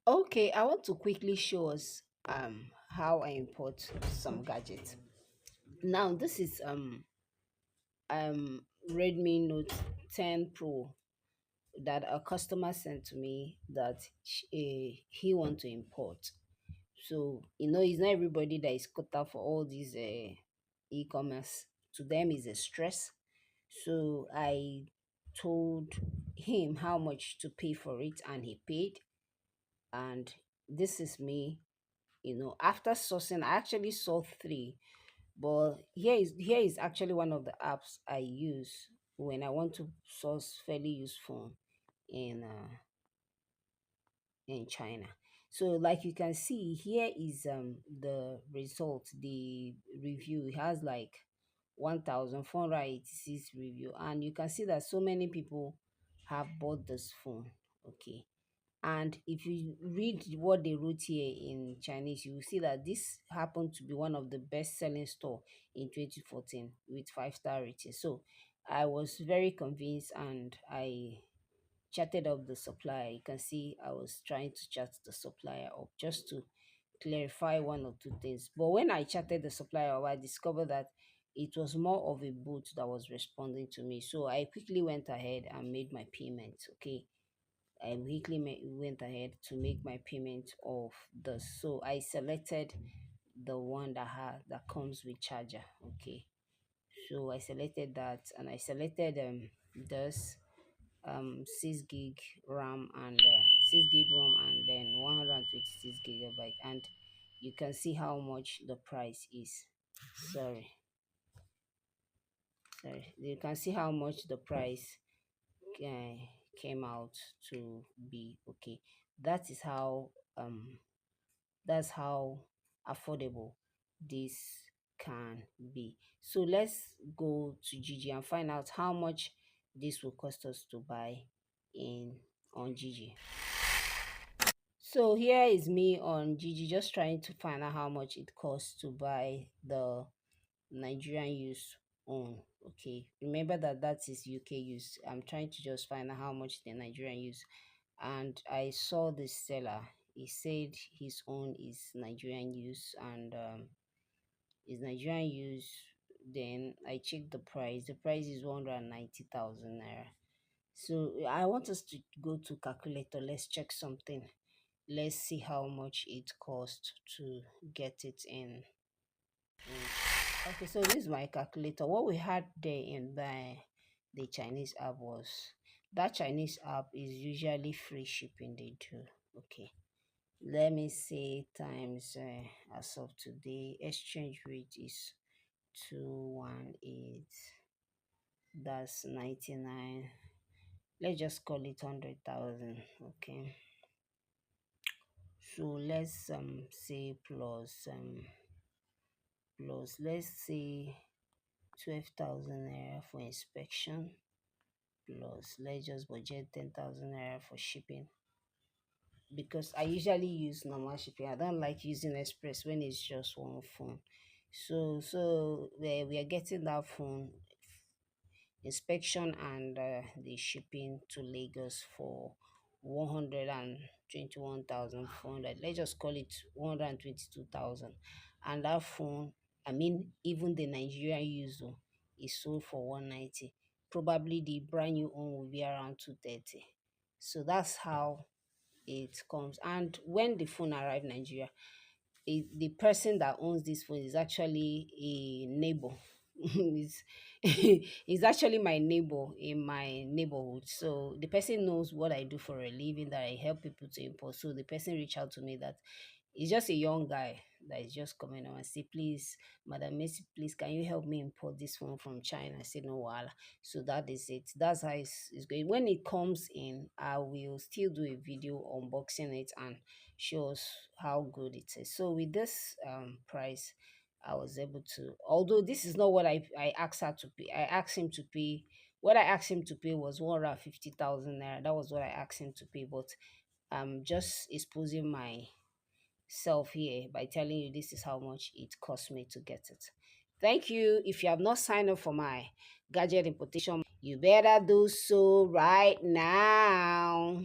Okay, I want to quickly show us how I import some gadgets. Now this is Redmi Note 10 Pro that a customer sent to me that he want to import. So it's not everybody that is cut out for all these e-commerce. To them is a stress. So I told him how much to pay for it, and he paid. And this is me. After sourcing, I actually saw three, but here is actually one of the apps I use when I want to source fairly used phone in China. So like you can see here is the result, the review. It has like 1486 review, and you can see that so many people have bought this phone. Okay. And if you read what they wrote here in Chinese, you will see that this happened to be one of the best selling store in 2014 with 5-star rating. So I was very convinced, and I chatted up the supplier. You can see I was trying to chat the supplier up just to clarify one or two things. But when I chatted the supplier up, I discovered that it was more of a bot that was responding to me. So I quickly went ahead and made my payment. Okay. I quickly went ahead to make my payment of this. So I selected the one that comes with charger. Okay. So I selected that, and I selected this 6 gig RAM and 6 gig ROM, and then 126 gigabyte. And you can see how much the price is. Sorry, sorry. You can see how much the price uh, came out to be. Okay. That is how that's how affordable this can be. So let's go to Gigi and find out how much this will cost us to buy in on Gigi. So here is me on Gigi just trying to find out how much it costs to buy the Nigerian use on. Okay, remember that is UK use. I'm trying to just find out how much the Nigerian use, and I saw this seller. He said his own is Nigerian use, and is Nigerian use. Then I checked the price. The price is 190,000 naira. So I want us to go to calculator. Let's check something. Let's see how much it costs to get it in. Okay, so this is my calculator. What we had there in the Chinese app was that Chinese app is usually free shipping they do. Okay, let me say times as of today exchange rate is 218. That's 99. Let's just call it 100,000. Okay, so let's say plus let's say 12,000 naira for inspection, plus let's just budget 10,000 naira for shipping, because I usually use normal shipping. I don't like using express when it's just one phone. So we are getting that phone inspection and the shipping to Lagos for 121,400. Let's just call it 122,000. And that phone, I mean, even the Nigerian user is sold for 190. Probably the brand new one will be around 230. So that's how it comes. And when the phone arrived in Nigeria, the person that owns this phone is actually a neighbor. He's, he's actually my neighbor in my neighborhood. So the person knows what I do for a living, that I help people to import. So the person reached out to me that he's just a young guy that is just coming on and say, please, Madam Messi, please, can you help me import this one from China? I said, no, wala. So that is it. That's how it's going. When it comes in, I will still do a video unboxing it and show us how good it is. So with this price, I was able to, although this is not what I asked her to pay. I asked him to pay, what I asked him to pay was 150,000 naira. That was what I asked him to pay. But I'm just exposing my self here by telling you this is how much it cost me to get it. Thank you. If you have not signed up for my gadget importation, you better do so right now.